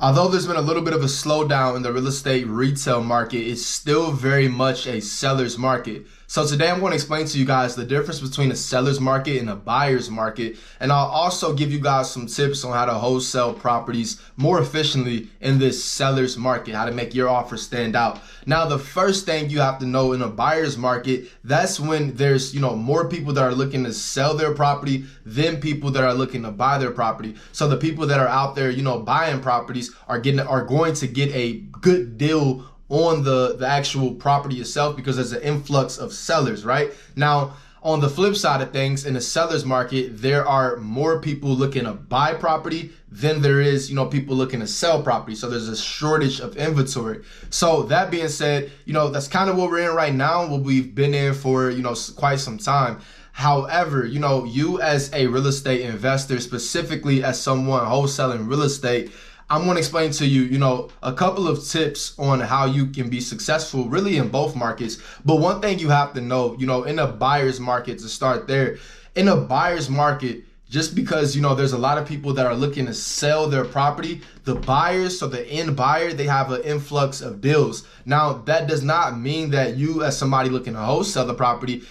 Although there's been a little bit of a slowdown in the real estate retail market, it's still very much a seller's market. So today I'm going to explain to you guys the difference between a seller's market and a buyer's market. And I'll also give you guys some tips on how to wholesale properties more efficiently in this seller's market, how to make your offer stand out. Now, the first thing you have to know in a buyer's market, that's when there's, more people that are looking to sell their property than people that are looking to buy their property. So the people that are out there, buying properties are going to get a good deal on the actual property itself because there's an influx of sellers, right? Now, on the flip side of things, in the seller's market, there are more people looking to buy property than there is, people looking to sell property. So there's a shortage of inventory. So that being said, that's kind of what we're in right now, what we've been in for, quite some time. However, you as a real estate investor, specifically as someone wholesaling real estate, I'm going to explain to you, a couple of tips on how you can be successful really in both markets. But one thing you have to know, in a buyer's market, to start there, in a buyer's market, just because, there's a lot of people that are looking to sell their property, the buyers, so the end buyer, they have an influx of deals. Now, that does not mean that you as somebody looking to wholesale the property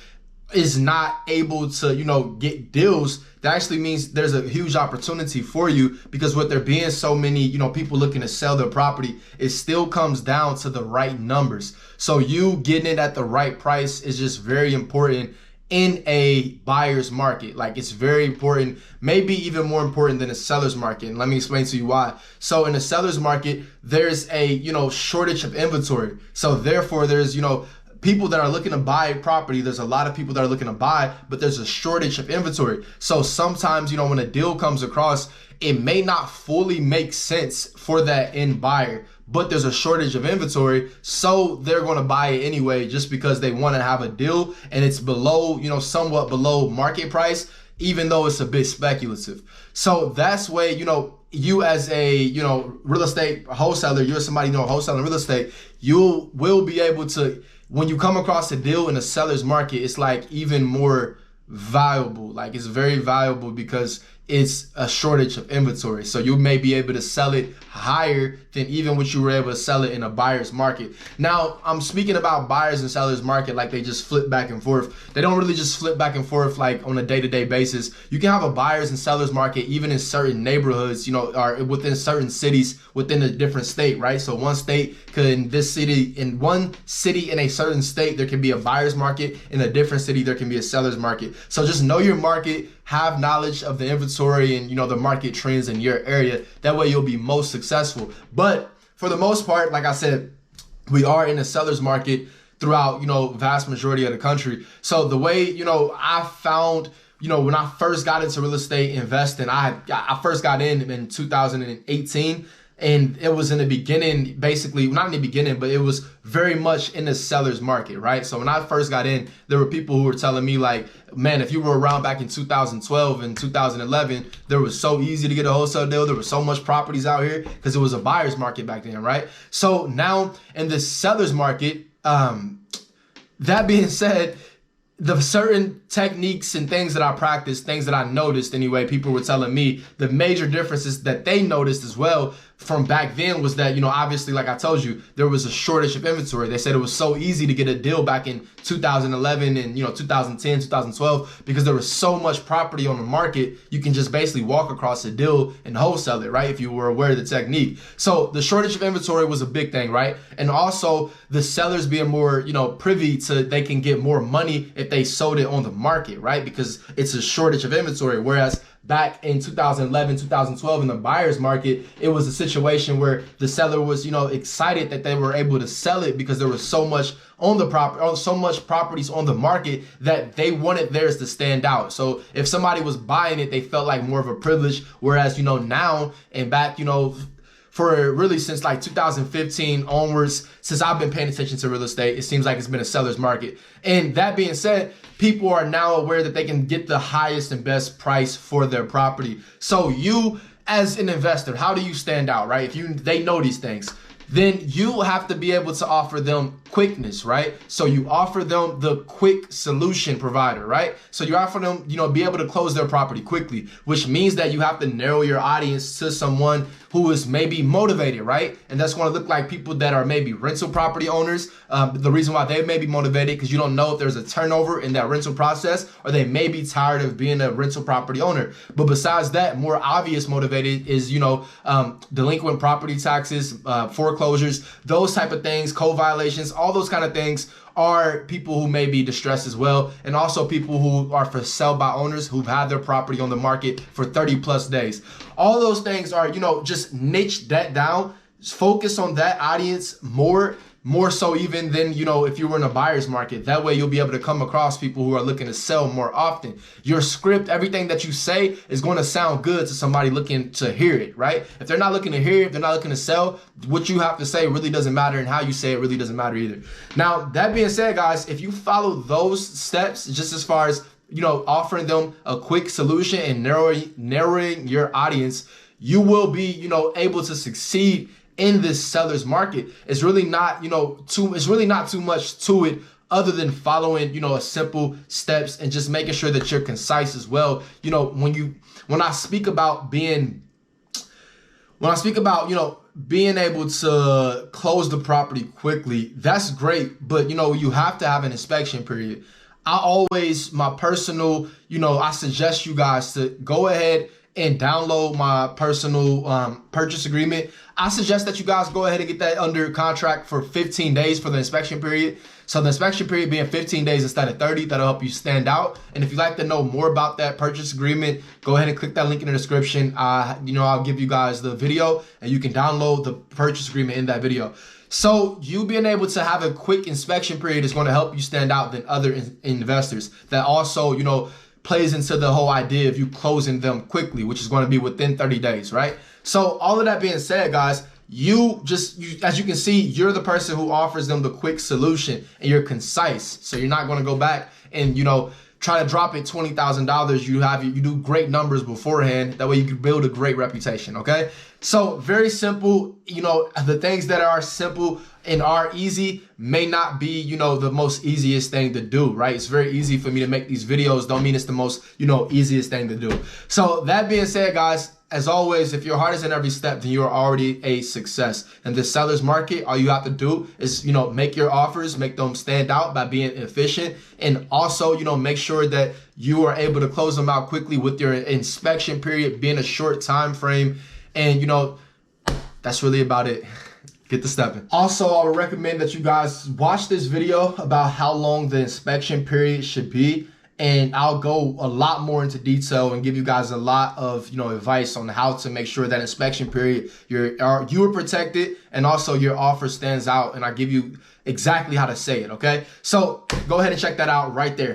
is not able to, get deals. That actually means there's a huge opportunity for you, because with there being so many, people looking to sell their property, it still comes down to the right numbers. So you getting it at the right price is just very important in a buyer's market. Like, it's very important, maybe even more important than a seller's market. And let me explain to you why. So in a seller's market, there's a, shortage of inventory. So therefore there's, people that are looking to buy property. There's a lot of people that are looking to buy, but there's a shortage of inventory. So sometimes, when a deal comes across, it may not fully make sense for that end buyer, but there's a shortage of inventory. So they're going to buy it anyway, just because they want to have a deal and it's below, somewhat below market price, even though it's a bit speculative. So that's why, you as a, real estate wholesaler, you're somebody, wholesaling real estate, you will be able to, when you come across a deal in a seller's market, it's like even more valuable. Like, it's very valuable because it's a shortage of inventory. So you may be able to sell it higher than even what you were able to sell it in a buyer's market. Now, I'm speaking about buyers and sellers market like they just flip back and forth. They don't really just flip back and forth like on a day-to-day basis. You can have a buyers and sellers market even in certain neighborhoods, or within certain cities within a different state, right? So one state could, in one city in a certain state, there can be a buyer's market. In a different city, there can be a seller's market. So just know your market, have knowledge of the inventory and, the market trends in your area. That way you'll be most successful. But for the most part, like I said, we are in a seller's market throughout, vast majority of the country. So the way, I found, when I first got into real estate investing, I first got in 2018. And it was in the beginning, basically, not in the beginning, but it was very much in the seller's market, right? So when I first got in, there were people who were telling me like, man, if you were around back in 2012 and 2011, there was so easy to get a wholesale deal. There was so much properties out here because it was a buyer's market back then, right? So now in the seller's market, that being said, the certain techniques and things that I practiced, things that I noticed anyway, people were telling me the major differences that they noticed as well from back then was that, obviously, like I told you, there was a shortage of inventory. They said it was so easy to get a deal back in 2011 and, 2010, 2012, because there was so much property on the market. You can just basically walk across a deal and wholesale it, right? If you were aware of the technique. So the shortage of inventory was a big thing, right? And also the sellers being more, privy to, they can get more money if they sold it on the market, right? Because it's a shortage of inventory. Whereas back in 2011, 2012 in the buyer's market, it was a situation where the seller was, excited that they were able to sell it because there was so much on the property, so much properties on the market that they wanted theirs to stand out. So if somebody was buying it, they felt like more of a privilege. Whereas, now and back, for really since like 2015 onwards, since I've been paying attention to real estate, it seems like it's been a seller's market. And that being said, people are now aware that they can get the highest and best price for their property. So you as an investor, how do you stand out, right? If they know these things, then you have to be able to offer them quickness, right? So you offer them the quick solution provider, right? So you offer them, be able to close their property quickly, which means that you have to narrow your audience to someone who is maybe motivated, right? And that's going to look like people that are maybe rental property owners. The reason why they may be motivated because you don't know if there's a turnover in that rental process, or they may be tired of being a rental property owner. But besides that, more obvious motivated is, delinquent property taxes, foreclosures, those type of things, code violations, all those kind of things are people who may be distressed as well. And also people who are for sale by owners who've had their property on the market for 30 plus days. All those things are, just niche that down, focus on that audience more so even than, if you were in a buyer's market. That way you'll be able to come across people who are looking to sell more often. Your script, everything that you say is going to sound good to somebody looking to hear it, right? If they're not looking to hear it, if they're not looking to sell, what you have to say really doesn't matter, and how you say it really doesn't matter either. Now, that being said, guys, if you follow those steps, just as far as, offering them a quick solution and narrowing your audience, you will be, able to succeed in this seller's market. It's really not, too much to it other than following, a simple steps and just making sure that you're concise as well. When I speak about being able to close the property quickly, that's great. But, you have to have an inspection period. I suggest you guys to go ahead and download my personal purchase agreement. I suggest that you guys go ahead and get that under contract for 15 days for the inspection period. So the inspection period being 15 days instead of 30, that'll help you stand out. And if you'd like to know more about that purchase agreement, go ahead and click that link in the description. I'll give you guys the video and you can download the purchase agreement in that video. So you being able to have a quick inspection period is going to help you stand out than other investors. That also, plays into the whole idea of you closing them quickly, which is going to be within 30 days, right? So all of that being said, guys, as you can see, you're the person who offers them the quick solution, and you're concise. So you're not going to go back and, try to drop it $20,000. You do great numbers beforehand. That way you can build a great reputation. Okay. So very simple, the things that are simple and are easy may not be, the most easiest thing to do, right? It's very easy for me to make these videos. Don't mean it's the most, easiest thing to do. So that being said, guys, as always, if your heart is in every step, then you are already a success. In the seller's market, all you have to do is, make your offers, make them stand out by being efficient. And also, make sure that you are able to close them out quickly with your inspection period being a short time frame. And, that's really about it. Get to stepping. Also, I would recommend that you guys watch this video about how long the inspection period should be. And I'll go a lot more into detail and give you guys a lot of, advice on how to make sure that inspection period, you are protected and also your offer stands out. And I give you exactly how to say it. Okay. So go ahead and check that out right there.